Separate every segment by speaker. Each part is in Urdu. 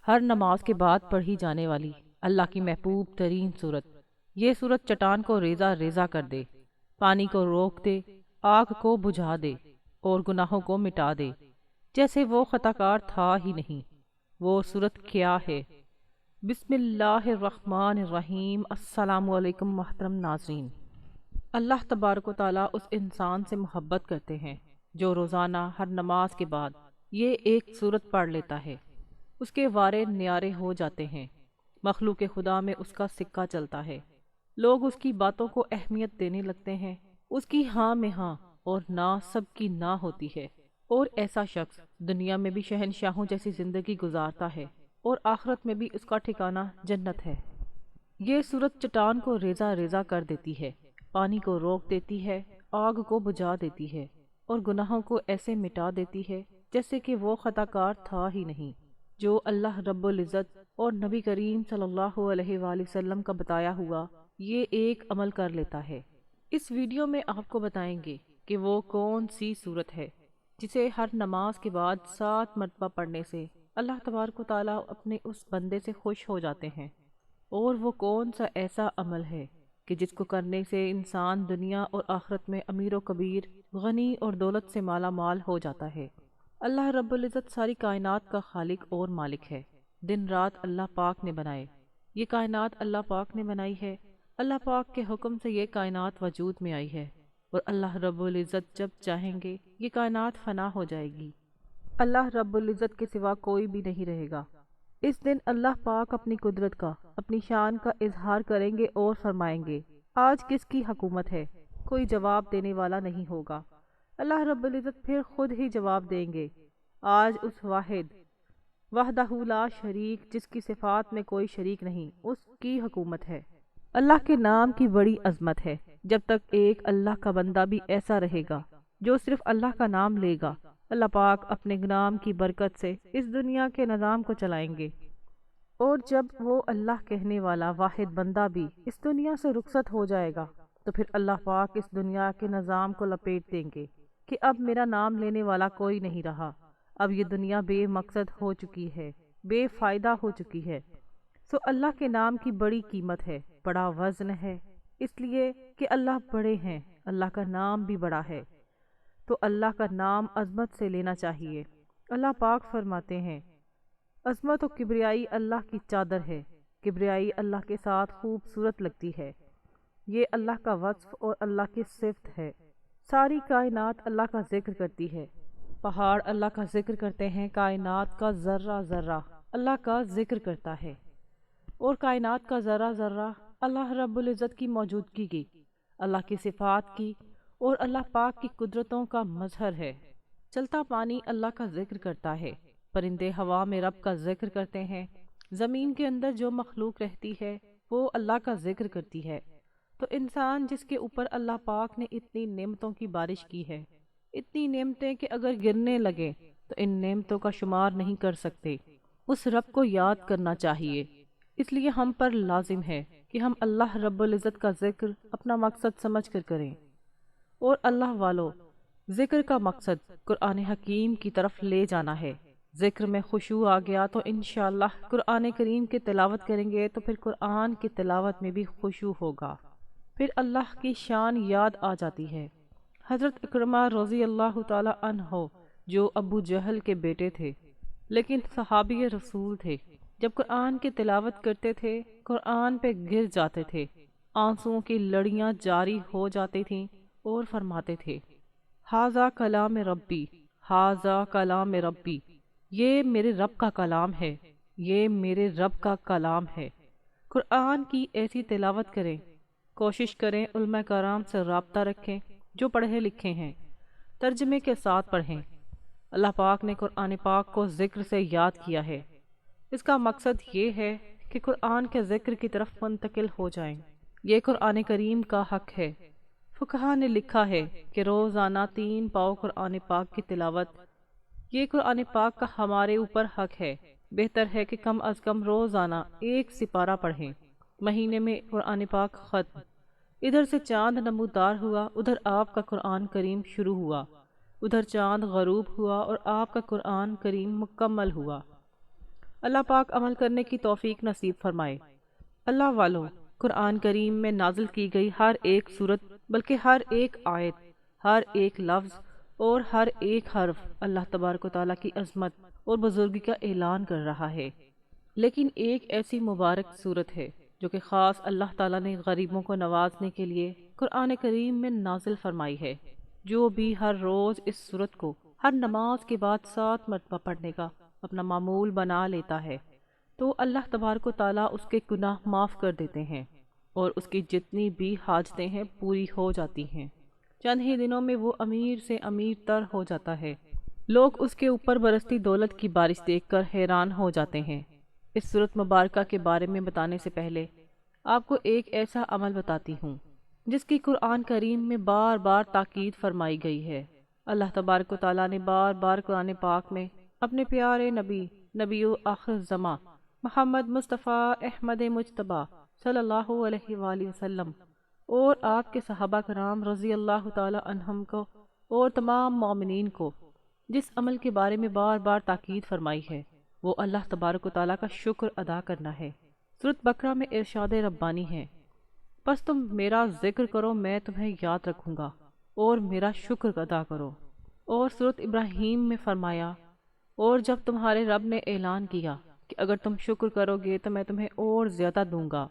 Speaker 1: ہر نماز کے بعد پڑھی جانے والی اللہ کی محبوب ترین صورت۔ یہ صورت چٹان کو ریزہ ریزہ کر دے، پانی کو روک دے، آگ کو بجھا دے اور گناہوں کو مٹا دے، جیسے وہ خطا کار تھا ہی نہیں۔ وہ صورت کیا ہے؟ بسم اللہ الرحمن الرحیم۔ السلام علیکم محترم ناظرین۔ اللہ تبارک و تعالیٰ اس انسان سے محبت کرتے ہیں جو روزانہ ہر نماز کے بعد یہ ایک صورت پڑھ لیتا ہے۔ اس کے وارے نیارے ہو جاتے ہیں، مخلوق خدا میں اس کا سکہ چلتا ہے، لوگ اس کی باتوں کو اہمیت دینے لگتے ہیں، اس کی ہاں میں ہاں اور نہ سب کی نہ ہوتی ہے، اور ایسا شخص دنیا میں بھی شہنشاہوں جیسی زندگی گزارتا ہے اور آخرت میں بھی اس کا ٹھکانہ جنت ہے۔ یہ صورت چٹان کو ریزہ ریزہ کر دیتی ہے، پانی کو روک دیتی ہے، آگ کو بجھا دیتی ہے اور گناہوں کو ایسے مٹا دیتی ہے جیسے کہ وہ خطا کار تھا ہی نہیں۔ جو اللہ رب العزت اور نبی کریم صلی اللہ علیہ وآلہ وسلم کا بتایا ہوا یہ ایک عمل کر لیتا ہے۔ اس ویڈیو میں آپ کو بتائیں گے کہ وہ کون سی صورت ہے جسے ہر نماز کے بعد 7 مرتبہ پڑھنے سے اللہ تبارک و تعالیٰ اپنے اس بندے سے خوش ہو جاتے ہیں، اور وہ کون سا ایسا عمل ہے کہ جس کو کرنے سے انسان دنیا اور آخرت میں امیر و کبیر، غنی اور دولت سے مالا مال ہو جاتا ہے۔ اللہ رب العزت ساری کائنات کا خالق اور مالک ہے۔ دن رات اللہ پاک نے بنائے، یہ کائنات اللہ پاک نے بنائی ہے۔ اللہ پاک کے حکم سے یہ کائنات وجود میں آئی ہے، اور اللہ رب العزت جب چاہیں گے یہ کائنات فنا ہو جائے گی۔ اللہ رب العزت کے سوا کوئی بھی نہیں رہے گا۔ اس دن اللہ پاک اپنی قدرت کا، اپنی شان کا اظہار کریں گے اور فرمائیں گے، آج کس کی حکومت ہے؟ کوئی جواب دینے والا نہیں ہوگا۔ اللہ رب العزت پھر خود ہی جواب دیں گے، آج اس واحد وحدہ لا شریک جس کی صفات میں کوئی شریک نہیں، اس کی حکومت ہے۔ اللہ کے نام کی بڑی عظمت ہے۔ جب تک ایک اللہ کا بندہ بھی ایسا رہے گا جو صرف اللہ کا نام لے گا، اللہ پاک اپنے نام کی برکت سے اس دنیا کے نظام کو چلائیں گے، اور جب وہ اللہ کہنے والا واحد بندہ بھی اس دنیا سے رخصت ہو جائے گا تو پھر اللہ پاک اس دنیا کے نظام کو لپیٹ دیں گے کہ اب میرا نام لینے والا کوئی نہیں رہا، اب یہ دنیا بے مقصد ہو چکی ہے، بے فائدہ ہو چکی ہے۔ سو اللہ کے نام کی بڑی قیمت ہے، بڑا وزن ہے، اس لیے کہ اللہ بڑے ہیں، اللہ کا نام بھی بڑا ہے، تو اللہ کا نام عظمت سے لینا چاہیے۔ اللہ پاک فرماتے ہیں، عظمت و کبریائی اللہ کی چادر ہے، کبریائی اللہ کے ساتھ خوبصورت لگتی ہے، یہ اللہ کا وصف اور اللہ کی صفت ہے۔ ساری کائنات اللہ کا ذکر کرتی ہے، پہاڑ اللہ کا ذکر کرتے ہیں، کائنات کا ذرہ ذرہ اللہ کا ذکر کرتا ہے، اور کائنات کا ذرہ ذرہ اللہ رب العزت کی موجودگی کی، اللہ کی صفات کی اور اللہ پاک کی قدرتوں کا مظہر ہے۔ چلتا پانی اللہ کا ذکر کرتا ہے، پرندے ہوا میں رب کا ذکر کرتے ہیں، زمین کے اندر جو مخلوق رہتی ہے وہ اللہ کا ذکر کرتی ہے۔ تو انسان جس کے اوپر اللہ پاک نے اتنی نعمتوں کی بارش کی ہے، اتنی نعمتیں کہ اگر گرنے لگے تو ان نعمتوں کا شمار نہیں کر سکتے، اس رب کو یاد کرنا چاہیے۔ اس لیے ہم پر لازم ہے کہ ہم اللہ رب العزت کا ذکر اپنا مقصد سمجھ کر کریں، اور اللہ والو ذکر کا مقصد قرآن حکیم کی طرف لے جانا ہے۔ ذکر میں خشوع آ گیا تو انشاءاللہ قرآن کریم کی تلاوت کریں گے تو پھر قرآن کی تلاوت میں بھی خشوع ہوگا، پھر اللہ کی شان یاد آ جاتی ہے۔ حضرت اکرمہ رضی اللہ تعالی عنہ جو ابو جہل کے بیٹے تھے لیکن صحابی رسول تھے، جب قرآن کی تلاوت کرتے تھے قرآن پہ گر جاتے تھے، آنسوؤں کی لڑیاں جاری ہو جاتی تھیں اور فرماتے تھے، ھذا کلام ربی، ھذا کلام ربی، یہ میرے رب کا کلام ہے، یہ میرے رب کا کلام ہے۔ قرآن کی ایسی تلاوت کریں، کوشش کریں علماء کرام سے رابطہ رکھیں جو پڑھے لکھے ہیں، ترجمے کے ساتھ پڑھیں۔ اللہ پاک نے قرآن پاک کو ذکر سے یاد کیا ہے، اس کا مقصد یہ ہے کہ قرآن کے ذکر کی طرف منتقل ہو جائیں، یہ قرآن کریم کا حق ہے۔ فقہا نے لکھا ہے کہ روزانہ 3 پاؤ قرآن پاک کی تلاوت، یہ قرآن پاک کا ہمارے اوپر حق ہے۔ بہتر ہے کہ کم از کم روزانہ 1 سپارہ پڑھیں۔ مہینے میں قرآن پاک ختم، ادھر سے چاند نمودار ہوا، ادھر آپ کا قرآن کریم شروع ہوا، ادھر چاند غروب ہوا اور آپ کا قرآن کریم مکمل ہوا۔ اللہ پاک عمل کرنے کی توفیق نصیب فرمائے۔ اللہ والو، قرآن کریم میں نازل کی گئی ہر ایک صورت، بلکہ ہر ایک آیت، ہر ایک لفظ اور ہر ایک حرف اللہ تبارک و تعالیٰ کی عظمت اور بزرگی کا اعلان کر رہا ہے۔ لیکن ایک ایسی مبارک صورت ہے جو کہ خاص اللہ تعالیٰ نے غریبوں کو نوازنے کے لیے قرآن کریم میں نازل فرمائی ہے۔ جو بھی ہر روز اس صورت کو ہر نماز کے بعد 7 مرتبہ پڑھنے کا اپنا معمول بنا لیتا ہے تو اللہ تبارک و تعالیٰ اس کے گناہ معاف کر دیتے ہیں اور اس کی جتنی بھی حاجتیں ہیں پوری ہو جاتی ہیں۔ چند ہی دنوں میں وہ امیر سے امیر تر ہو جاتا ہے۔ لوگ اس کے اوپر برستی دولت کی بارش دیکھ کر حیران ہو جاتے ہیں۔ اس صورت مبارکہ کے بارے میں بتانے سے پہلے آپ کو ایک ایسا عمل بتاتی ہوں جس کی قرآن کریم میں بار بار تاکید فرمائی گئی ہے۔ اللہ تبارک و تعالیٰ نے بار بار قرآن پاک میں اپنے پیارے نبی آخر الزماں محمد مصطفیٰ احمد مجتبیٰ صلی اللہ علیہ وآلہ وسلم اور آپ کے صحابہ کرام رضی اللہ تعالیٰ عنہم کو اور تمام مومنین کو جس عمل کے بارے میں بار بار تاکید فرمائی ہے وہ اللہ تبارک و تعالیٰ کا شکر ادا کرنا ہے۔ سورۃ بقرہ میں ارشاد ربانی ہے، بس تم میرا ذکر کرو میں تمہیں یاد رکھوں گا اور میرا شکر ادا کرو۔ اور سورۃ ابراہیم میں فرمایا، اور جب تمہارے رب نے اعلان کیا کہ اگر تم شکر کرو گے تو میں تمہیں اور زیادہ دوں گا،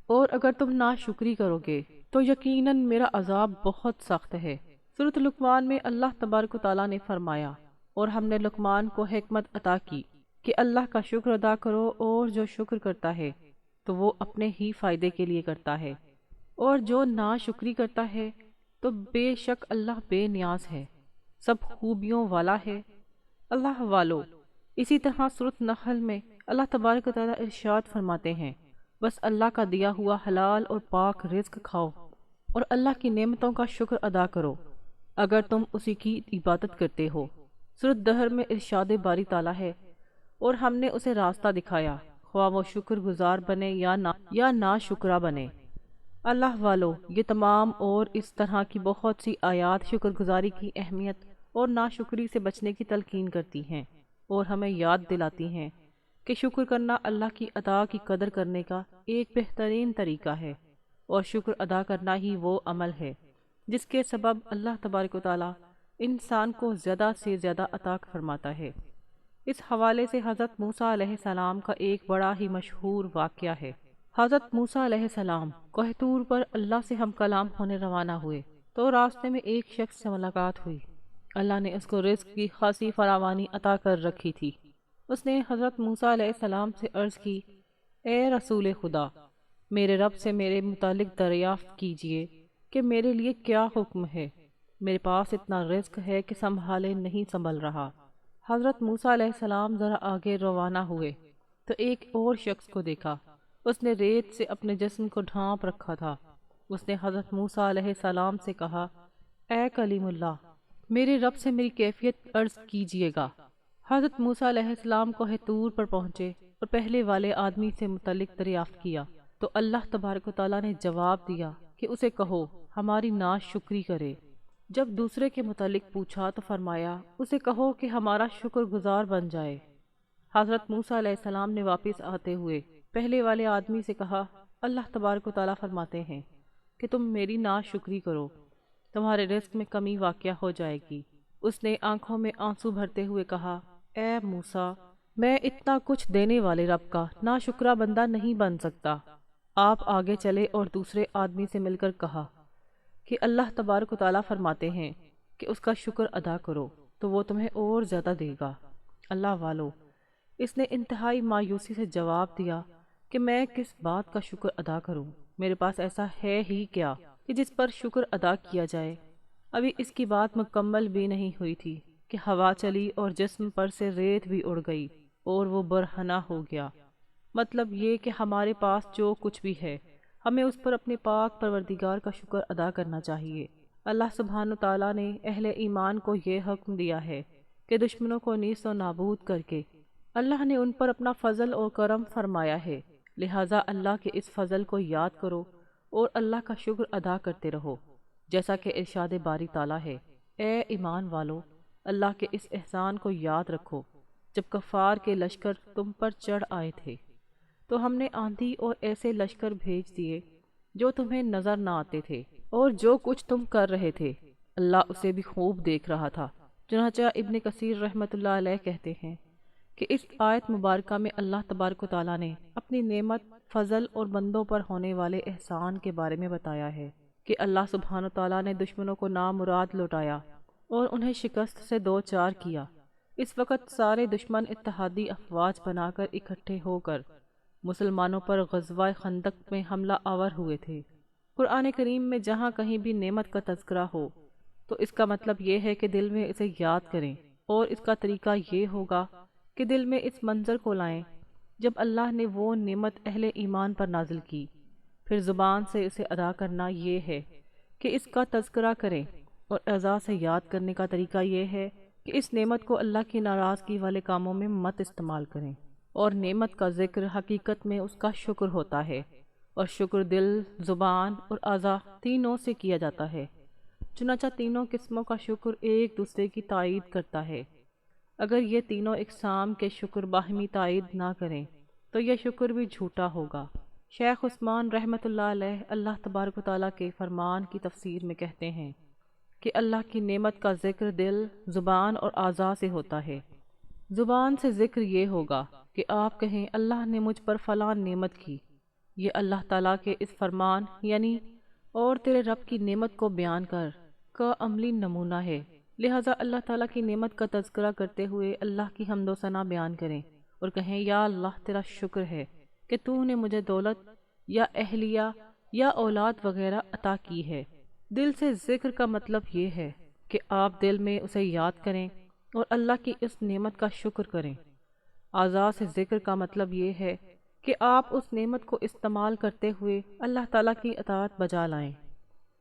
Speaker 1: اور اگر تم ناشکری کرو گے تو یقیناً میرا عذاب بہت سخت ہے۔ سورۃ لقمان میں اللہ تبارک و تعالیٰ نے فرمایا، اور ہم نے لقمان کو حکمت عطا کی کہ اللہ کا شکر ادا کرو، اور جو شکر کرتا ہے تو وہ اپنے ہی فائدے کے لیے کرتا ہے، اور جو ناشکری کرتا ہے تو بے شک اللہ بے نیاز ہے، سب خوبیوں والا ہے۔ اللہ والو، اسی طرح سورۃ نحل میں اللہ تبارک و تعالیٰ ارشاد فرماتے ہیں، بس اللہ کا دیا ہوا حلال اور پاک رزق کھاؤ اور اللہ کی نعمتوں کا شکر ادا کرو اگر تم اسی کی عبادت کرتے ہو۔ سورۃ دہر میں ارشاد باری تعالیٰ ہے، اور ہم نے اسے راستہ دکھایا، خواہ وہ شکر گزار بنے یا نا شکرہ بنے۔ اللہ والو، یہ تمام اور اس طرح کی بہت سی آیات شکر گزاری کی اہمیت اور ناشکری سے بچنے کی تلقین کرتی ہیں اور ہمیں یاد دلاتی ہیں کہ شکر کرنا اللہ کی عطا کی قدر کرنے کا ایک بہترین طریقہ ہے، اور شکر ادا کرنا ہی وہ عمل ہے جس کے سبب اللہ تبارک و تعالیٰ انسان کو زیادہ سے زیادہ عطا فرماتا ہے۔ اس حوالے سے حضرت موسیٰ علیہ السلام کا ایک بڑا ہی مشہور واقعہ ہے۔ حضرت موسیٰ علیہ السلام کوہ طور پر اللہ سے ہم کلام ہونے روانہ ہوئے تو راستے میں ایک شخص سے ملاقات ہوئی۔ اللہ نے اس کو رزق کی خاصی فراوانی عطا کر رکھی تھی۔ اس نے حضرت موسیٰ علیہ السلام سے عرض کی، اے رسول خدا، میرے رب سے میرے متعلق دریافت کیجئے کہ میرے لیے کیا حکم ہے، میرے پاس اتنا رزق ہے کہ سنبھالے نہیں سنبھل رہا۔ حضرت موسیٰ علیہ السلام ذرا آگے روانہ ہوئے تو ایک اور شخص کو دیکھا، اس نے ریت سے اپنے جسم کو ڈھانپ رکھا تھا۔ اس نے حضرت موسیٰ علیہ السلام سے کہا، اے کلیم اللہ، میرے رب سے میری کیفیت عرض کیجئے گا۔ حضرت موسیٰ علیہ السلام کوہ طور پر پہنچے اور پہلے والے آدمی سے متعلق دریافت کیا تو اللہ تبارک و تعالیٰ نے جواب دیا کہ اسے کہو ہماری ناشکری کرے۔ جب دوسرے کے متعلق پوچھا تو فرمایا اسے کہو کہ ہمارا شکر گزار بن جائے۔ حضرت موسیٰ علیہ السلام نے واپس آتے ہوئے پہلے والے آدمی سے کہا، اللہ تبارک و تعالیٰ فرماتے ہیں کہ تم میری ناشکری کرو، تمہارے رزق میں کمی واقع ہو جائے گی۔ اس نے آنکھوں میں آنسو بھرتے ہوئے کہا، اے موسیٰ، میں اتنا کچھ دینے والے رب کا ناشکرہ بندہ نہیں بن سکتا۔ آپ آگے چلے اور دوسرے آدمی سے مل کر کہا کہ اللہ تبارک و تعالیٰ فرماتے ہیں کہ اس کا شکر ادا کرو تو وہ تمہیں اور زیادہ دے گا۔ اللہ والو، اس نے انتہائی مایوسی سے جواب دیا کہ میں کس بات کا شکر ادا کروں، میرے پاس ایسا ہے ہی کیا کہ جس پر شکر ادا کیا جائے۔ ابھی اس کی بات مکمل بھی نہیں ہوئی تھی کہ ہوا چلی اور جسم پر سے ریت بھی اڑ گئی اور وہ برہنہ ہو گیا۔ مطلب یہ کہ ہمارے پاس جو کچھ بھی ہے ہمیں اس پر اپنے پاک پروردگار کا شکر ادا کرنا چاہیے۔ اللہ سبحانہ تعالیٰ نے اہل ایمان کو یہ حکم دیا ہے کہ دشمنوں کو نیست و نابود کر کے اللہ نے ان پر اپنا فضل اور کرم فرمایا ہے، لہٰذا اللہ کے اس فضل کو یاد کرو اور اللہ کا شکر ادا کرتے رہو، جیسا کہ ارشاد باری تعالیٰ ہے، اے ایمان والو، اللہ کے اس احسان کو یاد رکھو جب کفار کے لشکر تم پر چڑھ آئے تھے تو ہم نے آندھی اور ایسے لشکر بھیج دیے جو تمہیں نظر نہ آتے تھے، اور جو کچھ تم کر رہے تھے اللہ اسے بھی خوب دیکھ رہا تھا۔ چنانچہ ابن کثیر رحمۃ اللہ علیہ کہتے ہیں کہ اس آیت مبارکہ میں اللہ تبارک و تعالیٰ نے اپنی نعمت، فضل اور بندوں پر ہونے والے احسان کے بارے میں بتایا ہے کہ اللہ سبحانہ و تعالیٰ نے دشمنوں کو نامراد لوٹایا اور انہیں شکست سے دو چار کیا۔ اس وقت سارے دشمن اتحادی افواج بنا کر اکٹھے ہو کر مسلمانوں پر غزوہ خندق میں حملہ آور ہوئے تھے۔ قرآن کریم میں جہاں کہیں بھی نعمت کا تذکرہ ہو تو اس کا مطلب یہ ہے کہ دل میں اسے یاد کریں، اور اس کا طریقہ یہ ہوگا کہ دل میں اس منظر کو لائیں جب اللہ نے وہ نعمت اہل ایمان پر نازل کی، پھر زبان سے اسے ادا کرنا یہ ہے کہ اس کا تذکرہ کریں، اور اعضاء سے یاد کرنے کا طریقہ یہ ہے کہ اس نعمت کو اللہ کی ناراضگی والے کاموں میں مت استعمال کریں۔ اور نعمت کا ذکر حقیقت میں اس کا شکر ہوتا ہے، اور شکر دل، زبان اور اعضاء تینوں سے کیا جاتا ہے۔ چنانچہ تینوں قسموں کا شکر ایک دوسرے کی تائید کرتا ہے۔ اگر یہ تینوں اقسام کے شکر باہمی تائید نہ کریں تو یہ شکر بھی جھوٹا ہوگا۔ شیخ عثمان رحمۃ اللہ علیہ اللہ تبارک و تعالیٰ کے فرمان کی تفسیر میں کہتے ہیں کہ اللہ کی نعمت کا ذکر دل، زبان اور اعضاء سے ہوتا ہے۔ زبان سے ذکر یہ ہوگا کہ آپ کہیں اللہ نے مجھ پر فلاں نعمت کی۔ یہ اللہ تعالیٰ کے اس فرمان یعنی اور تیرے رب کی نعمت کو بیان کر کا عملی نمونہ ہے۔ لہٰذا اللہ تعالیٰ کی نعمت کا تذکرہ کرتے ہوئے اللہ کی حمد و ثنا بیان کریں اور کہیں یا اللہ تیرا شکر ہے کہ تو نے مجھے دولت یا اہلیہ یا اولاد وغیرہ عطا کی ہے۔ دل سے ذکر کا مطلب یہ ہے کہ آپ دل میں اسے یاد کریں اور اللہ کی اس نعمت کا شکر کریں۔ اعضاء سے ذکر کا مطلب یہ ہے کہ آپ اس نعمت کو استعمال کرتے ہوئے اللہ تعالیٰ کی اطاعت بجا لائیں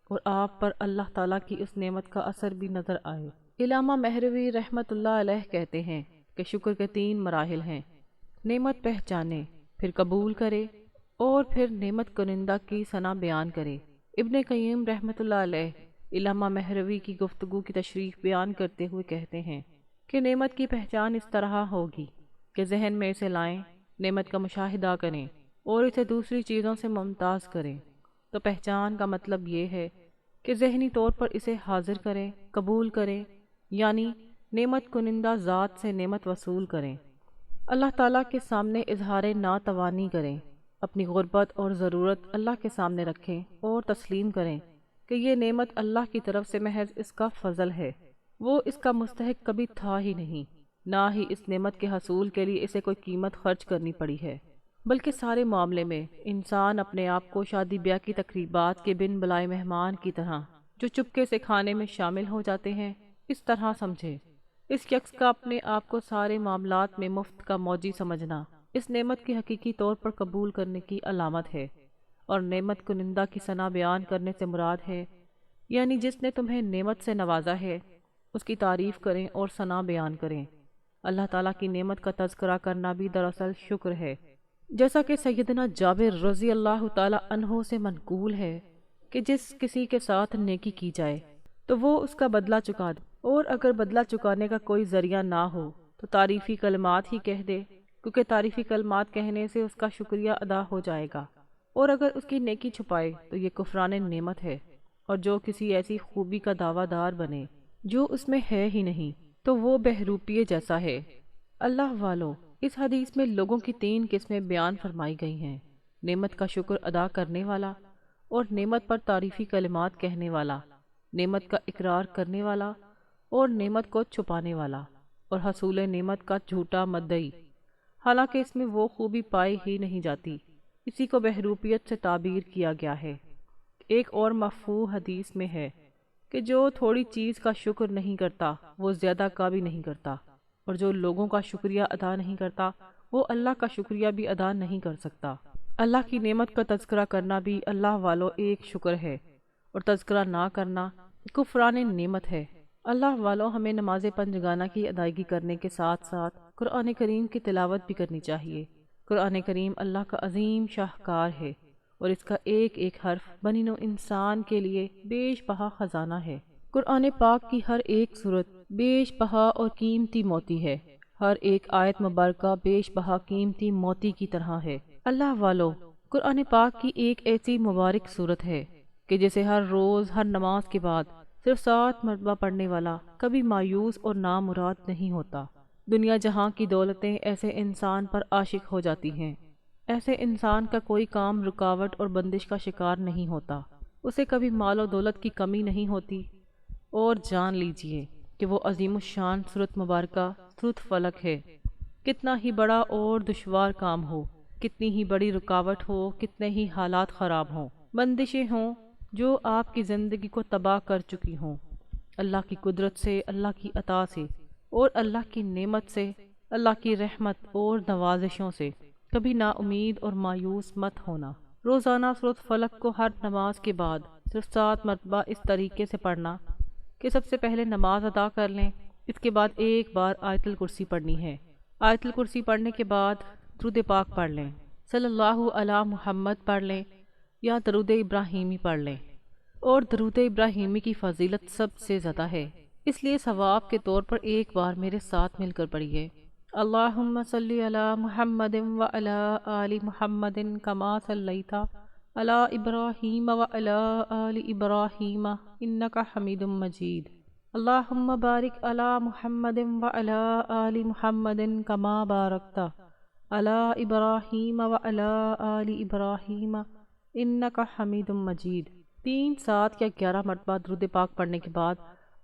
Speaker 1: اور آپ پر اللہ تعالیٰ کی اس نعمت کا اثر بھی نظر آئے۔ علامہ مہروی رحمۃ اللہ علیہ کہتے ہیں کہ شکر کے 3 مراحل ہیں: نعمت پہچانے، پھر قبول کرے، اور پھر نعمت کنندہ کی ثنا بیان کرے۔ ابن قیم رحمۃ اللہ علیہ علامہ مہروی کی گفتگو کی تشریح بیان کرتے ہوئے کہتے ہیں کہ نعمت کی پہچان اس طرح ہوگی کہ ذہن میں اسے لائیں، نعمت کا مشاہدہ کریں اور اسے دوسری چیزوں سے ممتاز کریں۔ تو پہچان کا مطلب یہ ہے کہ ذہنی طور پر اسے حاضر کریں، قبول کریں، یعنی نعمت کنندہ ذات سے نعمت وصول کریں۔ اللہ تعالیٰ کے سامنے اظہار ناتوانی کریں، اپنی غربت اور ضرورت اللہ کے سامنے رکھیں اور تسلیم کریں کہ یہ نعمت اللہ کی طرف سے محض اس کا فضل ہے، وہ اس کا مستحق کبھی تھا ہی نہیں، نہ ہی اس نعمت کے حصول کے لیے اسے کوئی قیمت خرچ کرنی پڑی ہے، بلکہ سارے معاملے میں انسان اپنے آپ کو شادی بیاہ کی تقریبات کے بن بلائے مہمان کی طرح جو چپکے سے کھانے میں شامل ہو جاتے ہیں اس طرح سمجھے۔ اس شخص کا اپنے آپ کو سارے معاملات میں مفت کا موجی سمجھنا اس نعمت کی حقیقی طور پر قبول کرنے کی علامت ہے، اور نعمت کنندہ کی ثنا بیان کرنے سے مراد ہے یعنی جس نے تمہیں نعمت سے نوازا ہے اس کی تعریف کریں اور ثنا بیان کریں۔ اللہ تعالیٰ کی نعمت کا تذکرہ کرنا بھی دراصل شکر ہے، جیسا کہ سیدنا جابر رضی اللہ تعالیٰ عنہ سے منقول ہے کہ جس کسی کے ساتھ نیکی کی جائے تو وہ اس کا بدلہ چکا دے، اور اگر بدلہ چکانے کا کوئی ذریعہ نہ ہو تو تعریفی کلمات ہی کہہ دے، کیونکہ تعریفی کلمات کہنے سے اس کا شکریہ ادا ہو جائے گا، اور اگر اس کی نیکی چھپائے تو یہ کفران نعمت ہے۔ اور جو کسی ایسی خوبی کا دعویٰ دار بنے جو اس میں ہے ہی نہیں تو وہ بہروپیے جیسا ہے۔ اللہ والو، اس حدیث میں لوگوں کی 3 قسمیں بیان فرمائی گئی ہیں: نعمت کا شکر ادا کرنے والا، اور نعمت پر تعریفی کلمات کہنے والا، نعمت کا اقرار کرنے والا، اور نعمت کو چھپانے والا، اور حصول نعمت کا جھوٹا مدعی، حالانکہ اس میں وہ خوبی پائی ہی نہیں جاتی۔ اسی کو بہروپیت سے تعبیر کیا گیا ہے۔ ایک اور مفہوم حدیث میں ہے کہ جو تھوڑی چیز کا شکر نہیں کرتا وہ زیادہ کا بھی نہیں کرتا، اور جو لوگوں کا شکریہ ادا نہیں کرتا وہ اللہ کا شکریہ بھی ادا نہیں کر سکتا۔ اللہ کی نعمت کا تذکرہ کرنا بھی اللہ والو ایک شکر ہے، اور تذکرہ نہ کرنا کفران نعمت ہے۔ اللہ والو، ہمیں نماز پنجگانہ کی ادائیگی کرنے کے ساتھ ساتھ قرآن کریم کی تلاوت بھی کرنی چاہیے۔ قرآن کریم اللہ کا عظیم شاہکار ہے، اور اس کا ایک ایک حرف بنی نوع انسان کے لیے بیش بہا خزانہ ہے۔ قرآن پاک کی ہر ایک صورت بیش بہا اور قیمتی موتی ہے۔ ہر ایک آیت مبارکہ بیش بہا قیمتی موتی کی طرح ہے۔ اللہ والو، قرآن پاک کی ایک ایسی مبارک صورت ہے کہ جسے ہر روز ہر نماز کے بعد صرف 7 مرتبہ پڑھنے والا کبھی مایوس اور نامراد نہیں ہوتا۔ دنیا جہاں کی دولتیں ایسے انسان پر عاشق ہو جاتی ہیں، ایسے انسان کا کوئی کام رکاوٹ اور بندش کا شکار نہیں ہوتا، اسے کبھی مال و دولت کی کمی نہیں ہوتی۔ اور جان لیجئے کہ وہ عظیم الشان سورۃ مبارکہ سورۃ فلق ہے۔ کتنا ہی بڑا اور دشوار کام ہو، کتنی ہی بڑی رکاوٹ ہو، کتنے ہی حالات خراب ہوں، بندشیں ہوں جو آپ کی زندگی کو تباہ کر چکی ہوں، اللہ کی قدرت سے، اللہ کی عطا سے اور اللہ کی نعمت سے، اللہ کی رحمت اور نوازشوں سے کبھی نا امید اور مایوس مت ہونا۔ روزانہ سورۃ فلق کو ہر نماز کے بعد صرف 7 مرتبہ اس طریقے سے پڑھنا کہ سب سے پہلے نماز ادا کر لیں، اس کے بعد ایک بار آیت الکرسی پڑھنی ہے۔ آیت الکرسی پڑھنے کے بعد درود پاک پڑھ لیں، صلی اللہ علی محمد پڑھ لیں یا درود ابراہیمی پڑھ لیں۔ اور درود ابراہیمی کی فضیلت سب سے زیادہ ہے، اس لیے ثواب کے طور پر ایک بار میرے ساتھ مل کر پڑھیے، اللہم صلی علی محمد وعلی آل محمد کما صلیت علی ابراہیم وعلی آل ابراہیم انک حمید مجید، اللہم بارک علی محمد وعلی آل محمد کما بارکت علی ابراہیم وعلی آل ابراہیم انک حمید مجید۔ 3، 7 یا 11 مرتبہ درود پاک پڑھنے کے بعد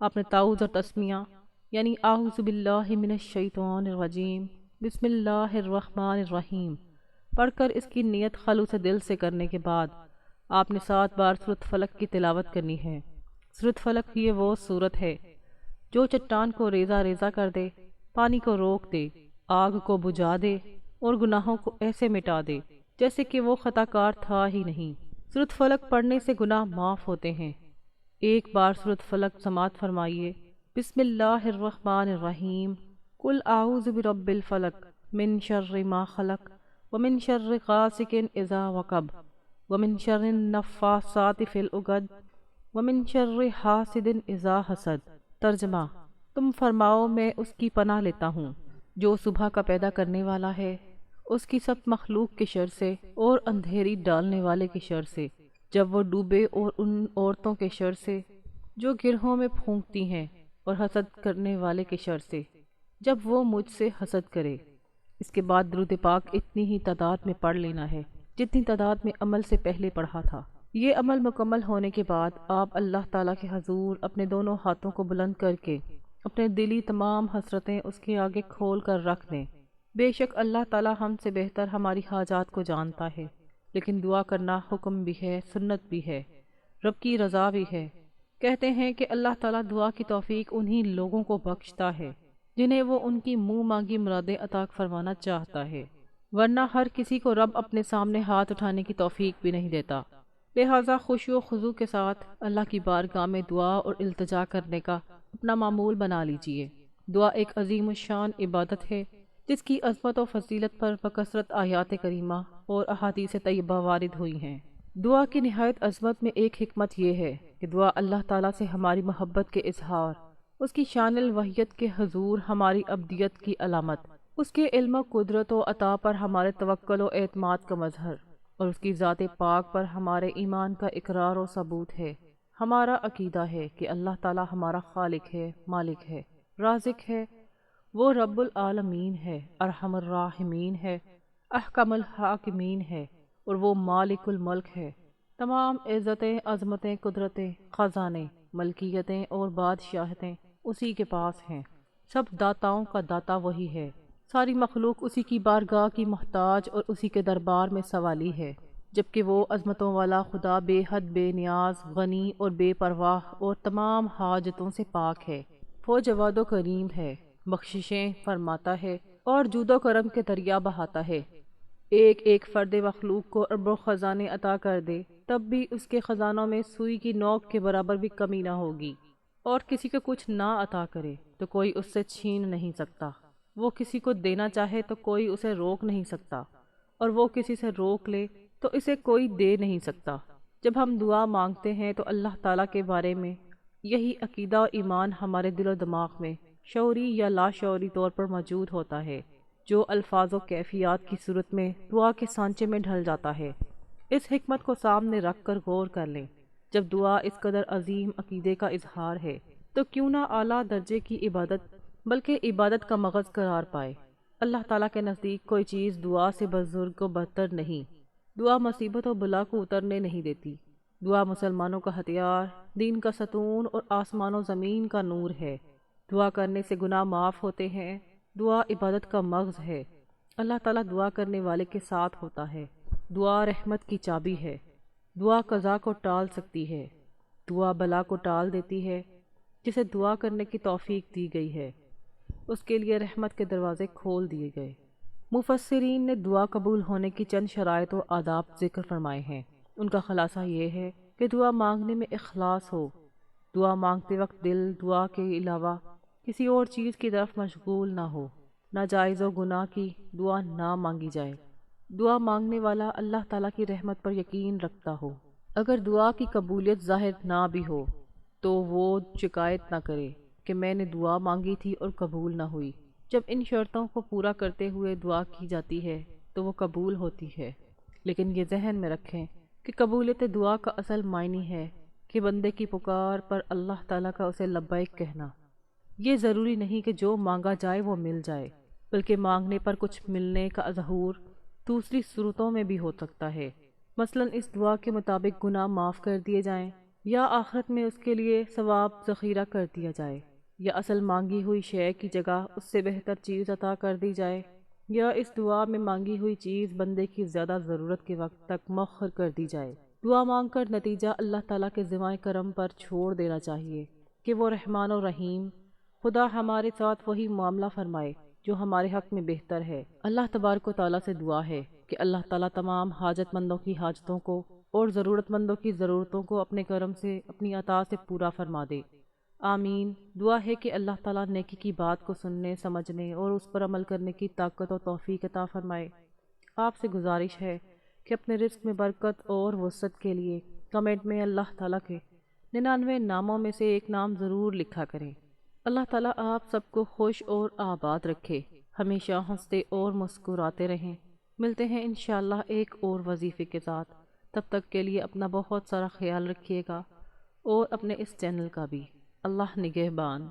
Speaker 1: آپ نے تعوذ اور تسمیہ یعنی اعوذ باللہ من الشیطان الرجیم بسم اللہ الرحمن الرحیم پڑھ کر اس کی نیت خلوص دل سے کرنے کے بعد آپ نے 7 بار سورۃ فلق کی تلاوت کرنی ہے۔ سورۃ فلق یہ وہ سورت ہے جو چٹان کو ریزہ ریزہ کر دے، پانی کو روک دے، آگ کو بجھا دے اور گناہوں کو ایسے مٹا دے جیسے کہ وہ خطا کار تھا ہی نہیں۔ سورۃ فلق پڑھنے سے گناہ معاف ہوتے ہیں۔ ایک بار سورۃ فلق سماعت فرمائیے، بسم اللہ الرحمن الرحیم، قل اعوذ برب الفلق من شر ما خلق ومن شر غاسق اذا وقب ومن شر النفاثات فی العقد ومن شر حاسد اذا حسد۔ ترجمہ: تم فرماؤ میں اس کی پناہ لیتا ہوں جو صبح کا پیدا کرنے والا ہے، اس کی سب مخلوق کے شر سے اور اندھیری ڈالنے والے کے شر سے جب وہ ڈوبے، اور ان عورتوں کے شر سے جو گرہوں میں پھونکتی ہیں، اور حسد کرنے والے کے شر سے جب وہ مجھ سے حسد کرے۔ اس کے بعد درود پاک اتنی ہی تعداد میں پڑھ لینا ہے جتنی تعداد میں عمل سے پہلے پڑھا تھا۔ یہ عمل مکمل ہونے کے بعد آپ اللہ تعالیٰ کے حضور اپنے دونوں ہاتھوں کو بلند کر کے اپنے دلی تمام حسرتیں اس کے آگے کھول کر رکھ دیں۔ بے شک اللہ تعالیٰ ہم سے بہتر ہماری حاجات کو جانتا ہے، لیکن دعا کرنا حکم بھی ہے، سنت بھی ہے، رب کی رضا بھی ہے۔ کہتے ہیں کہ اللہ تعالیٰ دعا کی توفیق انہی لوگوں کو بخشتا ہے جنہیں وہ ان کی منہ مانگی مرادیں عطا فرمانا چاہتا ہے، ورنہ ہر کسی کو رب اپنے سامنے ہاتھ اٹھانے کی توفیق بھی نہیں دیتا۔ لہٰذا خشوع و خضوع کے ساتھ اللہ کی بارگاہ میں دعا اور التجا کرنے کا اپنا معمول بنا لیجئے۔ دعا ایک عظیم الشان عبادت ہے جس کی عظمت و فضیلت پر بکثرت آیات کریمہ اور احادیث طیبہ وارد ہوئی ہیں۔ دعا کی نہایت عظمت میں ایک حکمت یہ ہے کہ دعا اللہ تعالیٰ سے ہماری محبت کے اظہار، اس کی شان الوحیت کے حضور ہماری عبدیت کی علامت، اس کے علم و قدرت و عطا پر ہمارے توکل و اعتماد کا مظہر، اور اس کی ذات پاک پر ہمارے ایمان کا اقرار و ثبوت ہے۔ ہمارا عقیدہ ہے کہ اللہ تعالیٰ ہمارا خالق ہے، مالک ہے، رازق ہے، وہ رب العالمین ہے، ارحم الراحمین ہے، احکم الحاکمین ہے، اور وہ مالک الملک ہے۔ تمام عزتیں، عظمتیں، قدرتیں، خزانے، ملکیتیں اور بادشاہتیں اسی کے پاس ہیں۔ سب داتاؤں کا داتا وہی ہے۔ ساری مخلوق اسی کی بارگاہ کی محتاج اور اسی کے دربار میں سوالی ہے، جبکہ وہ عظمتوں والا خدا بے حد بے نیاز، غنی اور بے پرواہ اور تمام حاجتوں سے پاک ہے۔ وہ جواد و کریم ہے، بخششیں فرماتا ہے اور جود و کرم کے دریا بہاتا ہے۔ ایک ایک فرد مخلوق کو ارب و خزانے عطا کر دے تب بھی اس کے خزانوں میں سوئی کی نوک کے برابر بھی کمی نہ ہوگی، اور کسی کو کچھ نہ عطا کرے تو کوئی اس سے چھین نہیں سکتا۔ وہ کسی کو دینا چاہے تو کوئی اسے روک نہیں سکتا، اور وہ کسی سے روک لے تو اسے کوئی دے نہیں سکتا۔ جب ہم دعا مانگتے ہیں تو اللہ تعالیٰ کے بارے میں یہی عقیدہ و ایمان ہمارے دل و دماغ میں شعوری یا لاشعوری طور پر موجود ہوتا ہے، جو الفاظ و کیفیات کی صورت میں دعا کے سانچے میں ڈھل جاتا ہے۔ اس حکمت کو سامنے رکھ کر غور کر لیں، جب دعا اس قدر عظیم عقیدے کا اظہار ہے تو کیوں نہ اعلیٰ درجے کی عبادت بلکہ عبادت کا مغز قرار پائے۔ اللہ تعالیٰ کے نزدیک کوئی چیز دعا سے بزرگ و برتر نہیں۔ دعا مصیبت و بلا کو اترنے نہیں دیتی۔ دعا مسلمانوں کا ہتھیار، دین کا ستون اور آسمان و زمین کا نور ہے۔ دعا کرنے سے گناہ معاف ہوتے ہیں۔ دعا عبادت کا مغز ہے۔ اللہ تعالیٰ دعا کرنے والے کے ساتھ ہوتا ہے۔ دعا رحمت کی چابی ہے۔ دعا قضا کو ٹال سکتی ہے۔ دعا بلا کو ٹال دیتی ہے۔ جسے دعا کرنے کی توفیق دی گئی ہے اس کے لیے رحمت کے دروازے کھول دیے گئے۔ مفسرین نے دعا قبول ہونے کی چند شرائط و آداب ذکر فرمائے ہیں۔ ان کا خلاصہ یہ ہے کہ دعا مانگنے میں اخلاص ہو۔ دعا مانگتے وقت دل دعا کے علاوہ کسی اور چیز کی طرف مشغول نہ ہو۔ ناجائز و گناہ کی دعا نہ مانگی جائے۔ دعا مانگنے والا اللہ تعالیٰ کی رحمت پر یقین رکھتا ہو۔ اگر دعا کی قبولیت ظاہر نہ بھی ہو تو وہ شکایت نہ کرے کہ میں نے دعا مانگی تھی اور قبول نہ ہوئی۔ جب ان شرطوں کو پورا کرتے ہوئے دعا کی جاتی ہے تو وہ قبول ہوتی ہے۔ لیکن یہ ذہن میں رکھیں کہ قبولیت دعا کا اصل معنی ہے کہ بندے کی پکار پر اللہ تعالیٰ کا اسے لبیک کہنا۔ یہ ضروری نہیں کہ جو مانگا جائے وہ مل جائے، بلکہ مانگنے پر کچھ ملنے کا ظہور دوسری صورتوں میں بھی ہو سکتا ہے۔ مثلا اس دعا کے مطابق گناہ معاف کر دیے جائیں، یا آخرت میں اس کے لیے ثواب ذخیرہ کر دیا جائے، یا اصل مانگی ہوئی شے کی جگہ اس سے بہتر چیز عطا کر دی جائے، یا اس دعا میں مانگی ہوئی چیز بندے کی زیادہ ضرورت کے وقت تک مؤخر کر دی جائے۔ دعا مانگ کر نتیجہ اللہ تعالیٰ کے ذمہ کرم پر چھوڑ دینا چاہیے کہ وہ رحمان و رحیم، خدا ہمارے ساتھ وہی معاملہ فرمائے جو ہمارے حق میں بہتر ہے۔ اللہ تبارک و تعالیٰ سے دعا ہے کہ اللہ تعالیٰ تمام حاجت مندوں کی حاجتوں کو اور ضرورت مندوں کی ضرورتوں کو اپنے کرم سے، اپنی عطا سے پورا فرما دے۔ آمین۔ دعا ہے کہ اللہ تعالیٰ نیکی کی بات کو سننے، سمجھنے اور اس پر عمل کرنے کی طاقت و توفیق عطا فرمائے۔ آپ سے گزارش ہے کہ اپنے رزق میں برکت اور وسعت کے لیے کمنٹ میں اللہ تعالیٰ کے 99 ناموں میں سے ایک نام ضرور لکھا کریں۔ اللہ تعالیٰ آپ سب کو خوش اور آباد رکھے، ہمیشہ ہنستے اور مسکراتے رہیں۔ ملتے ہیں انشاءاللہ ایک اور وظیفے کے ساتھ۔ تب تک کے لیے اپنا بہت سارا خیال رکھیے گا اور اپنے اس چینل کا بھی۔ اللہ نگہبان۔